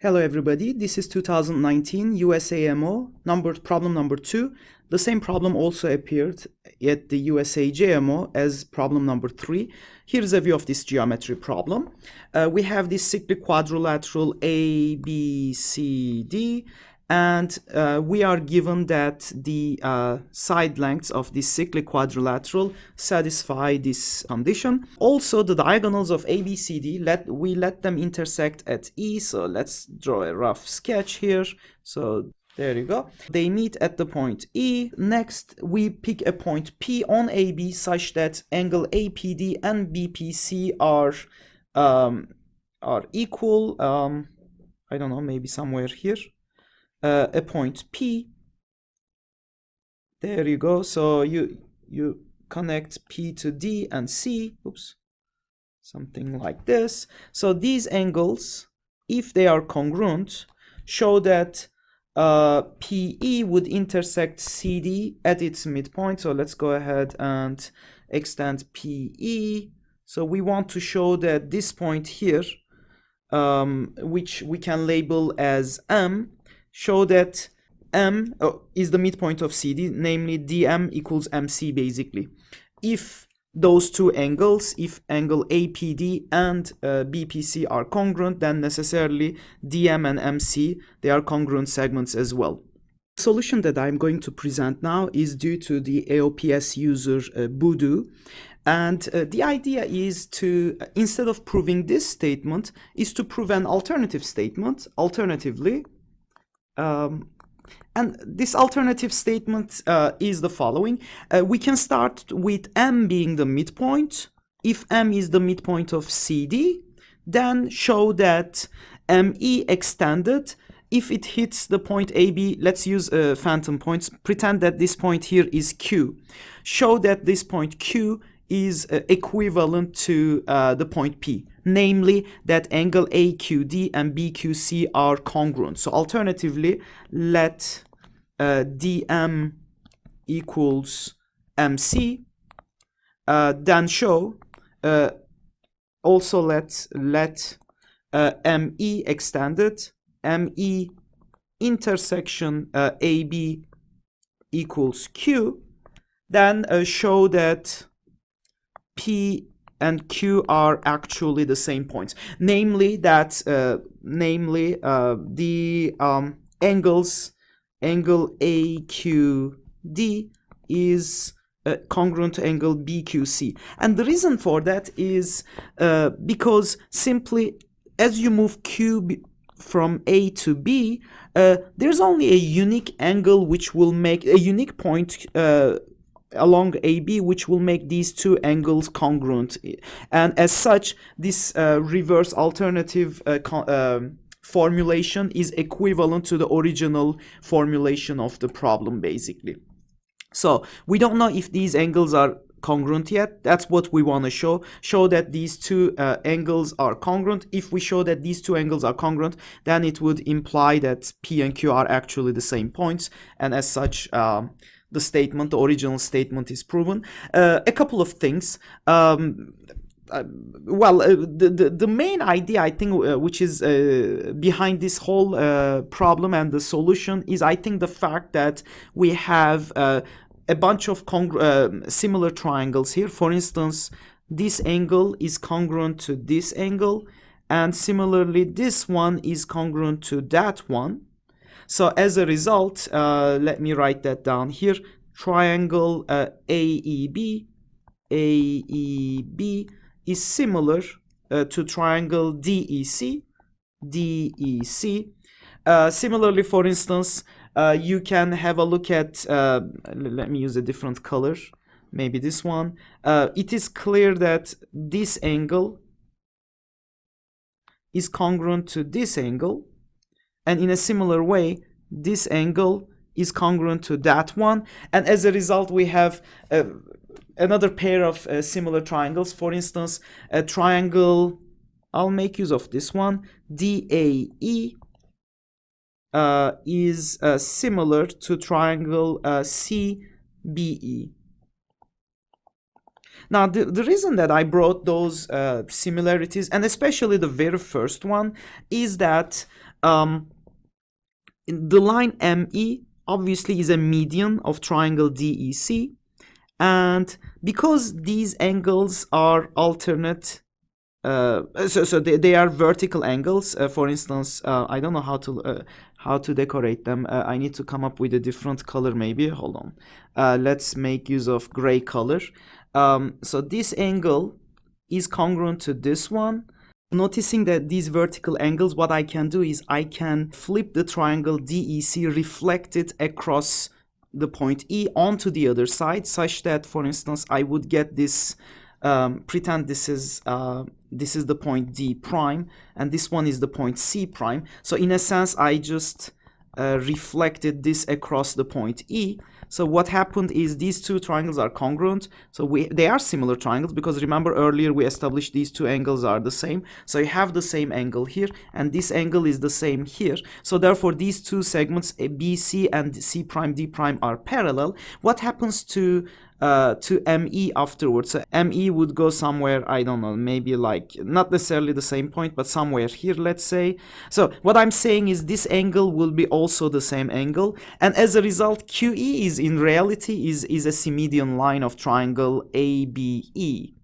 Hello everybody, this is 2019 USAMO problem number 2. The same problem also appeared at the USAJMO as problem number 3. Here's a view of this geometry problem. We have this cyclic quadrilateral A, B, C, D, and we are given that the side lengths of this cyclic quadrilateral satisfy this condition. Also, the diagonals of A, B, C, D, we let them intersect at E. So let's draw a rough sketch here. So there you go. They meet at the point E. Next, we pick a point P on AB such that angle APD and BPC are equal. I don't know, maybe somewhere here. A point P. There you go. So you connect P to D and C. Oops. Something like this. So these angles, if they are congruent, show that PE would intersect CD at its midpoint. So let's go ahead and extend PE. So we want to show that this point here, which we can label as M, show that M is the midpoint of CD, namely DM equals MC basically. If those two angles, if angle APD and BPC are congruent, then necessarily DM and MC, they are congruent segments as well. The solution that I'm going to present now is due to the AOPS user Voodoo. And the idea is to, instead of proving this statement, is to prove an alternative statement, alternatively. And this alternative statement is the following. We can start with M being the midpoint. If M is the midpoint of CD, then show that ME extended. If it hits the point AB, let's use phantom points. Pretend that this point here is Q. Show that this point Q is equivalent to the point P, namely that angle AQD and BQC are congruent. So alternatively, let DM equals MC, then show, also let ME extended, ME intersection AB equals Q, then show that P and Q are actually the same points, namely that the angle AQD is congruent to angle BQC. And the reason for that is because simply as you move Q from A to B, there's only a unique angle which will make a unique point along AB which will make these two angles congruent, and as such this reverse alternative formulation is equivalent to the original formulation of the problem basically. So we don't know if these angles are congruent yet. That's what we want to show that these two angles are congruent. If we show that these two angles are congruent, then it would imply that P and Q are actually the same points, and as such the original statement is proven. A couple of things. The main idea, I think, which is behind this whole problem and the solution is, I think, the fact that we have a bunch of similar triangles here. For instance, this angle is congruent to this angle, and similarly, this one is congruent to that one. So as a result, let me write that down here. Triangle AEB is similar to triangle DEC. Similarly, for instance, you can have a look at, let me use a different color, maybe this one. It is clear that this angle is congruent to this angle. And in a similar way, this angle is congruent to that one. And as a result, we have another pair of similar triangles. For instance, a triangle, I'll make use of this one, DAE is similar to triangle CBE. Now, the reason that I brought those similarities, and especially the very first one, is that The line ME obviously is a median of triangle DEC, and because these angles are alternate, so they are vertical angles. For instance, I don't know how to decorate them. I need to come up with a different color maybe. Hold on. Let's make use of gray color. So this angle is congruent to this one. Noticing that these vertical angles, what I can do is I can flip the triangle DEC, reflect it across the point E onto the other side, such that, for instance, I would get this, pretend this is the point D prime, and this one is the point C prime. So in a sense, I just reflected this across the point E. So what happened is these two triangles are congruent. So they are similar triangles, because remember earlier we established these two angles are the same. So you have the same angle here, and this angle is the same here. So therefore these two segments, BC and C prime D prime, are parallel. What happens to ME afterwards? So ME would go somewhere, I don't know, maybe like not necessarily the same point, but somewhere here, let's say. So what I'm saying is this angle will be also the same angle, and as a result QE is in reality is a symmedian line of triangle ABE.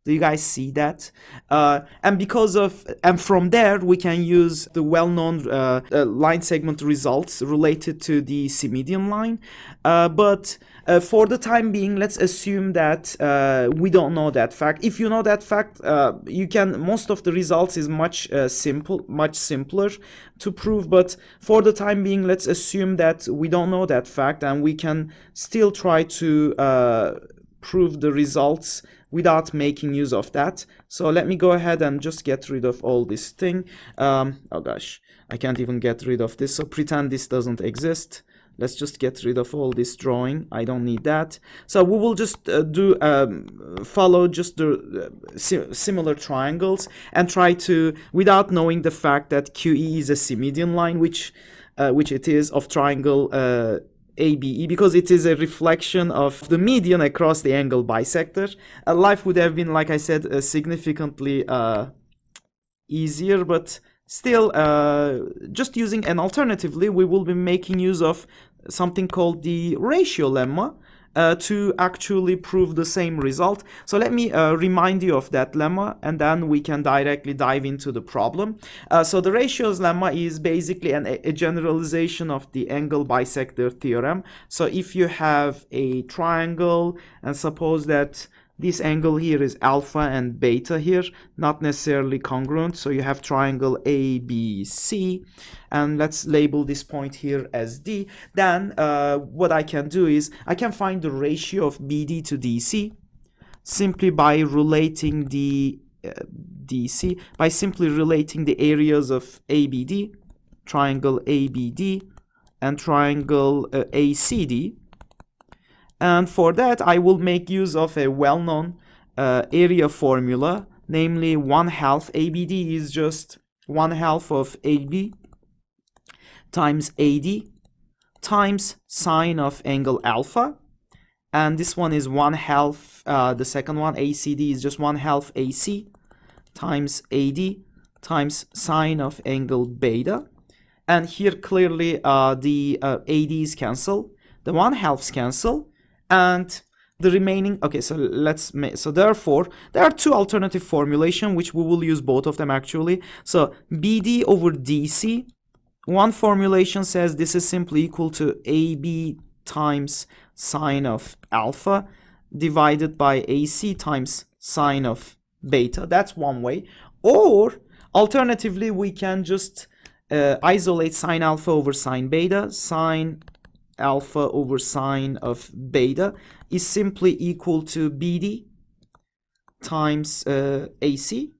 Do you guys see that? And from there we can use the well-known line segment results related to the symmedian line. But for the time being, let's assume that we don't know that fact. If you know that fact, most of the results is much simpler to prove. But for the time being, let's assume that we don't know that fact, and we can still try to prove the results without making use of that. So let me go ahead and just get rid of all this thing. Oh gosh, I can't even get rid of this. So pretend this doesn't exist. Let's just get rid of all this drawing. I don't need that. So we will just follow just the similar triangles and try to, without knowing the fact that QE is a symmedian line, which it is, of triangle ABE, because it is a reflection of the median across the angle bisector. Life would have been, like I said, significantly easier, but still, just using an alternatively, we will be making use of something called the ratio lemma to actually prove the same result. So let me remind you of that lemma, and then we can directly dive into the problem. So the ratios lemma is basically a generalization of the angle bisector theorem. So if you have a triangle, and suppose that this angle here is alpha and beta here, not necessarily congruent. So you have triangle ABC, and let's label this point here as D. Then what I can do is I can find the ratio of BD to DC simply by relating the DC, by simply relating the areas of ABD, triangle ABD, and triangle ACD. And for that, I will make use of a well-known area formula, namely 1/2. ABD is just 1/2 of AB times AD times sine of angle alpha. And this one is 1/2, the second one, ACD, is just 1/2 AC times AD times sine of angle beta. And here clearly the ADs cancel, the 1/2s cancel, and the remaining, okay, so so therefore there are two alternative formulation which we will use both of them actually. So BD over DC, one formulation says this is simply equal to AB times sine of alpha divided by AC times sine of beta. That's one way. Or alternatively, we can just isolate sine alpha over sine beta. Sine alpha over sine of beta is simply equal to BD times AC,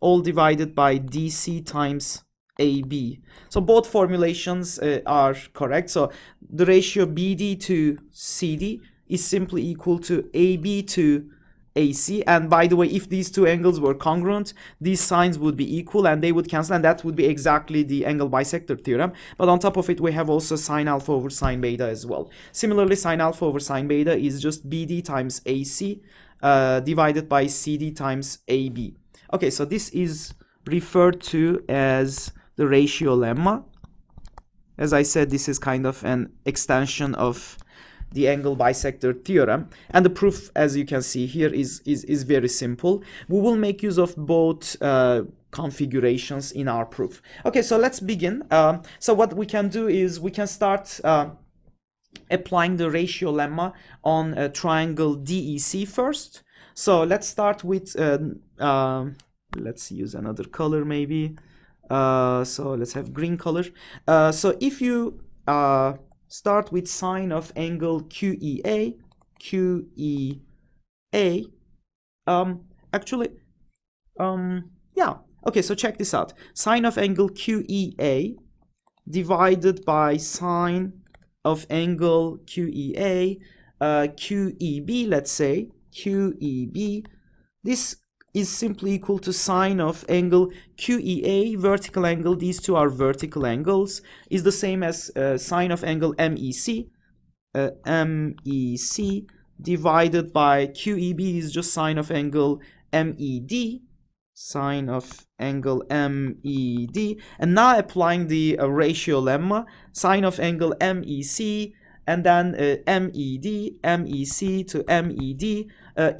all divided by DC times AB. So both formulations are correct. So the ratio BD to CD is simply equal to AB to AC, and by the way, if these two angles were congruent, these signs would be equal and they would cancel, and that would be exactly the angle bisector theorem. But on top of it, we have also sine alpha over sine beta as well. Similarly, sine alpha over sine beta is just BD times AC divided by CD times AB. Okay, so this is referred to as the ratio lemma. As I said, this is kind of an extension of the angle bisector theorem, and the proof, as you can see here, is very simple. We will make use of both configurations in our proof. Okay, so let's begin. So what we can do is we can start applying the ratio lemma on a triangle DEC first. So let's start with let's use another color maybe. So let's have green color. So if you start with sine of angle QEA, yeah, okay, so check this out. Sine of angle QEA divided by sine of angle QEA, QEB, let's say, QEB, this is simply equal to sine of angle QEA, vertical angle, these two are vertical angles, is the same as sine of angle MEC, MEC divided by QEB is just sine of angle MED, sine of angle MED, and now applying the ratio lemma, sine of angle MEC, and then MED, MEC to MED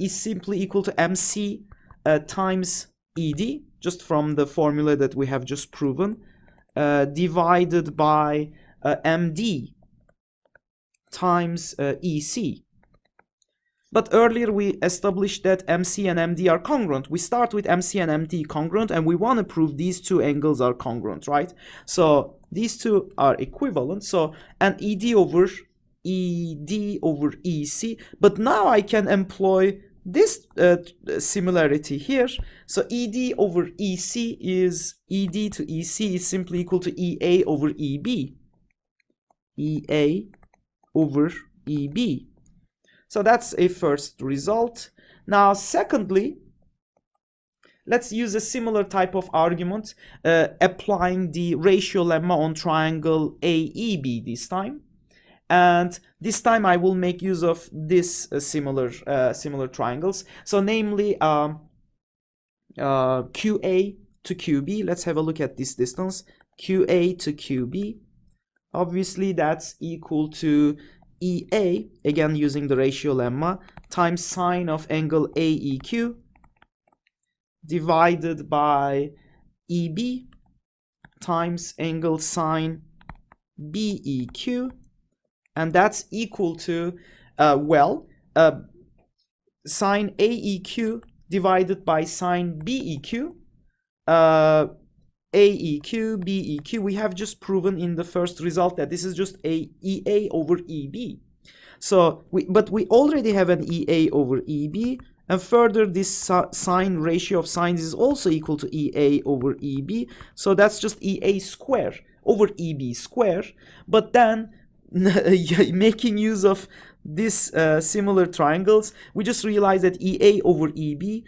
is simply equal to MC times ED, just from the formula that we have just proven, divided by MD times EC. But earlier we established that MC and MD are congruent. We start with MC and MD congruent, and we want to prove these two angles are congruent, right? So these two are equivalent. So an ED over EC. But now I can employ this similarity here. So ED over EC is ED to EC is simply equal to EA over EB. EA over EB. So that's a first result. Now, secondly, let's use a similar type of argument, applying the ratio lemma on triangle AEB this time. And this time I will make use of this similar triangles. So namely QA to QB. Let's have a look at this distance. QA to QB. Obviously that's equal to EA, again using the ratio lemma, times sine of angle AEQ divided by EB times angle sine BEQ, and that's equal to sine AEQ divided by sine BEQ. AEQ, BEQ, we have just proven in the first result that this is just a EA over EB. So, but we already have an EA over EB, and further this sine ratio of sines is also equal to EA over EB. So that's just EA square over EB square. But then, making use of this similar triangles, we just realized that EA over EB,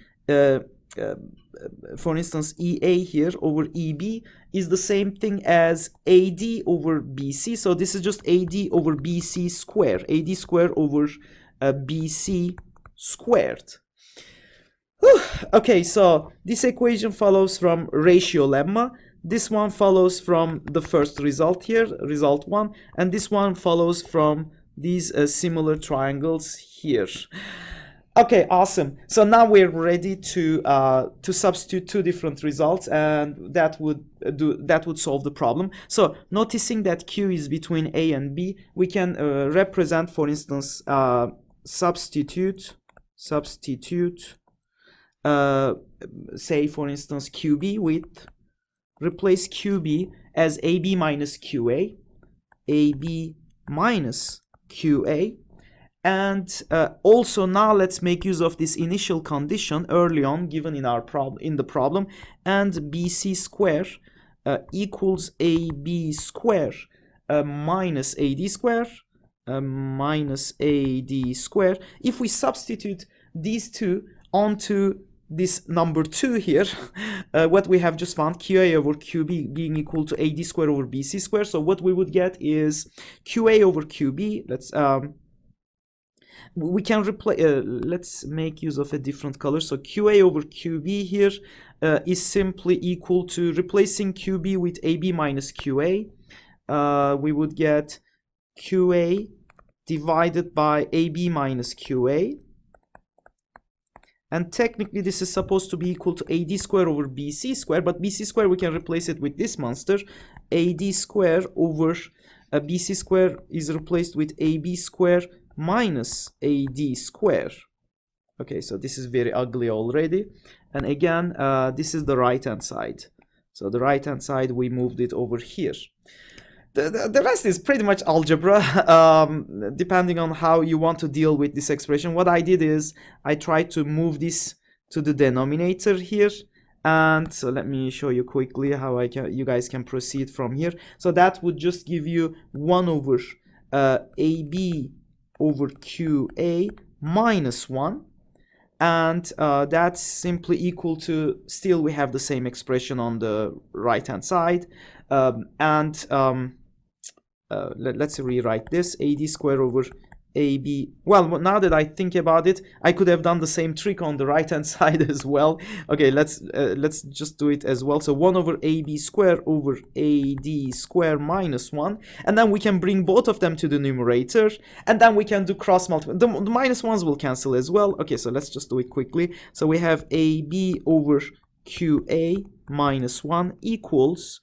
for instance, EA here over EB is the same thing as AD over BC. So this is just AD over BC square, AD square over BC squared. Okay, so this equation follows from ratio lemma. This one follows from the first result here, result 1, and this one follows from these similar triangles here. Okay, awesome. So now we're ready to substitute two different results, and that would solve the problem. So noticing that Q is between A and B, we can represent, for instance, substitute, say for instance QB with, replace QB as AB minus QA, AB minus QA. And also now let's make use of this initial condition early on given in our the problem, and BC square equals AB square minus AD square minus AD square. If we substitute these two onto this number 2 here, what we have just found, QA over QB being equal to AD square over BC square. So what we would get is QA over QB. Let's we can replace, let's make use of a different color. So QA over QB here is simply equal to replacing QB with AB minus QA. We would get QA divided by AB minus QA. And technically this is supposed to be equal to AD square over BC square, but BC square we can replace it with this monster. AD square over BC square is replaced with AB square minus AD square. Okay, so this is very ugly already. And again, this is the right hand side. So the right hand side, we moved it over here. The rest is pretty much algebra, depending on how you want to deal with this expression. What I did is I tried to move this to the denominator here. And so let me show you quickly how you guys can proceed from here. So that would just give you 1 over AB over QA minus 1. And that's simply equal to, still we have the same expression on the right hand side. Let's rewrite this. AD square over AB. Well, now that I think about it, I could have done the same trick on the right hand side as well. Okay, let's just do it as well. So 1 over AB square over AD square minus 1, and then we can bring both of them to the numerator, and then we can do cross multiply. The minus ones will cancel as well. Okay, so let's just do it quickly. So we have AB over QA minus 1 equals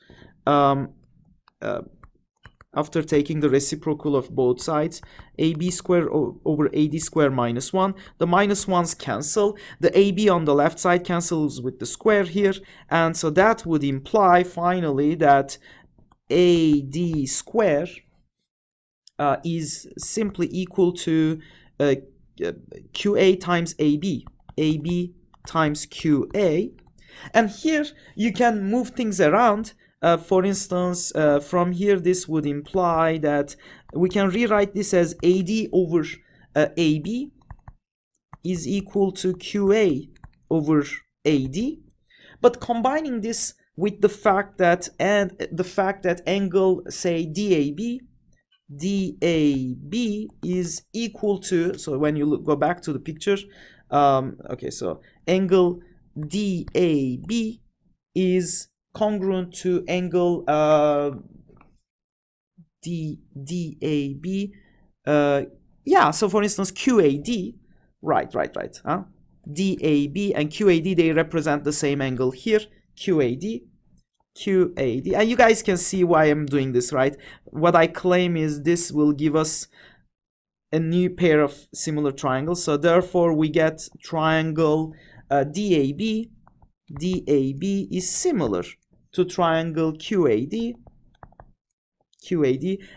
after taking the reciprocal of both sides, AB square over AD square minus 1. The minus 1's cancel. The AB on the left side cancels with the square here. And so that would imply, finally, that AD square is simply equal to QA times AB. AB times QA. And here, you can move things around. For instance, from here, this would imply that we can rewrite this as AD over AB is equal to QA over AD. But combining this with the fact that angle, say, DAB is equal to, so when you go back to the picture, okay, so angle DAB is congruent to angle DAB. Yeah, so for instance, QAD, right. DAB and QAD, they represent the same angle here, QAD. And you guys can see why I'm doing this, right? What I claim is this will give us a new pair of similar triangles. So therefore, we get triangle DAB. DAB is similar to triangle QAD,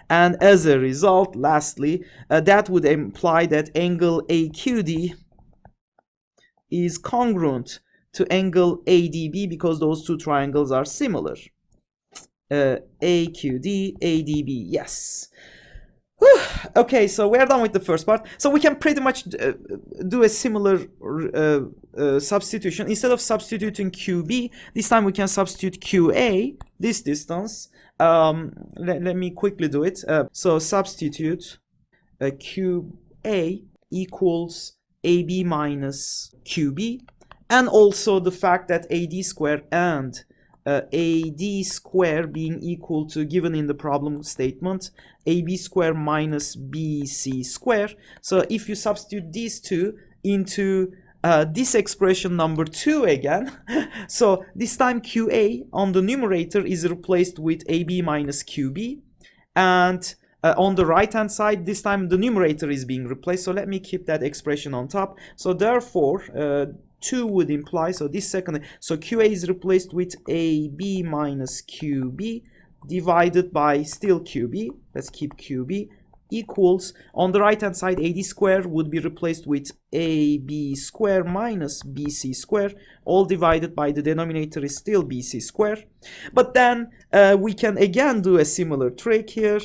and as a result, lastly, that would imply that angle AQD is congruent to angle ADB because those two triangles are similar. AQD, ADB, yes. Whew. Okay, so we're done with the first part. So we can pretty much do a similar substitution. Instead of substituting QB, this time we can substitute QA, this distance. Let me quickly do it. So substitute QA equals AB minus QB, and also the fact that AD square and AD square being equal to, given in the problem statement, AB square minus BC square. So if you substitute these two into this expression number 2 again, so this time QA on the numerator is replaced with AB minus QB, and on the right hand side, this time the numerator is being replaced. So let me keep that expression on top. So therefore, 2 would imply, so this second, so QA is replaced with AB minus QB divided by still QB, let's keep QB, equals, on the right hand side, AD square would be replaced with AB square minus BC square, all divided by the denominator is still BC square. But then we can again do a similar trick here.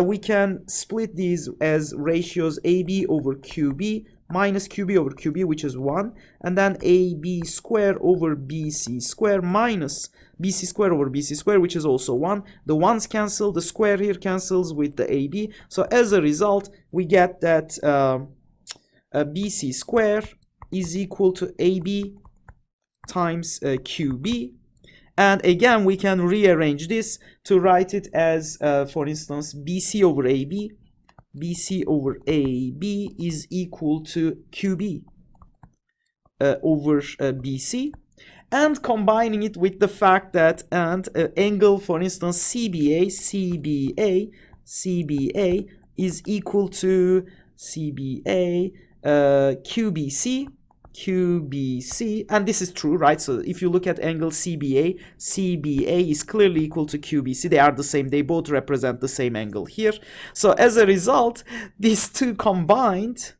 We can split these as ratios AB over QB minus QB over QB, which is 1, and then AB square over BC square minus BC square over BC square, which is also 1. The 1's cancel, the square here cancels with the AB. So as a result, we get that BC square is equal to AB times QB. And again, we can rearrange this to write it as, for instance, BC over AB. BC over AB is equal to QB over BC. And combining it with the fact that angle, for instance, CBA is equal to CBA QBC, and this is true, right? So if you look at angle CBA is clearly equal to QBC. They are the same. They both represent the same angle here. So as a result, these two combined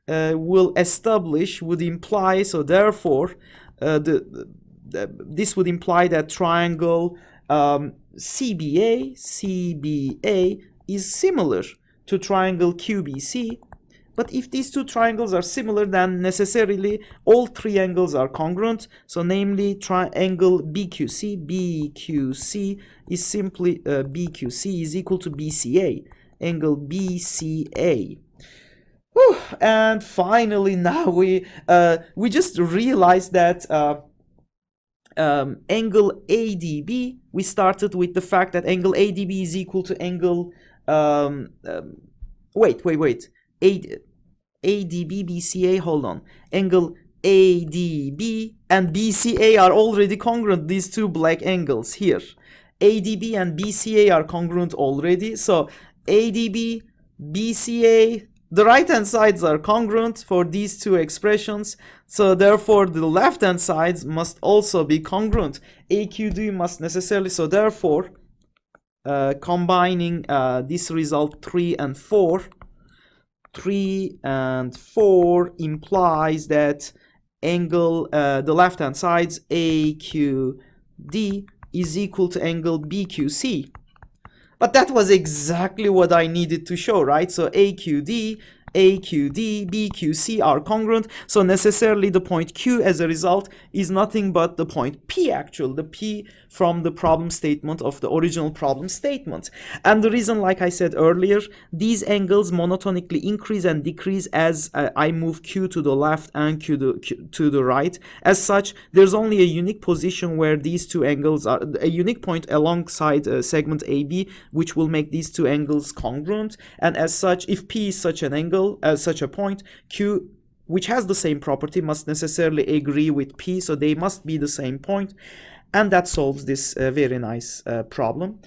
would imply, so therefore this would imply that triangle CBA is similar to triangle QBC. But if these two triangles are similar, then necessarily all three angles are congruent. So namely, triangle BQC is simply BQC is equal to BCA, angle BCA. Whew. And finally, now we just realized that angle ADB, we started with the fact that angle ADB is equal to angle ADB, BCA, hold on. Angle ADB and BCA are already congruent, these two black angles here. ADB and BCA are congruent already. So ADB, BCA, the right hand sides are congruent for these two expressions. So therefore the left hand sides must also be congruent. AQD must necessarily, so therefore combining this result 3 and 4 implies that angle, the left hand sides AQD is equal to angle BQC. But that was exactly what I needed to show, right? So AQD, BQC are congruent. So necessarily the point Q as a result is nothing but the point P, actually, the P from the problem statement of the original problem statement. And the reason, like I said earlier, these angles monotonically increase and decrease as I move Q to the left and Q to the right. As such, there's only a unique position where these two angles are, a unique point alongside segment AB, which will make these two angles congruent. And as such, if P is such an angle, such a point, Q, which has the same property, must necessarily agree with P, so they must be the same point. And that solves this very nice problem.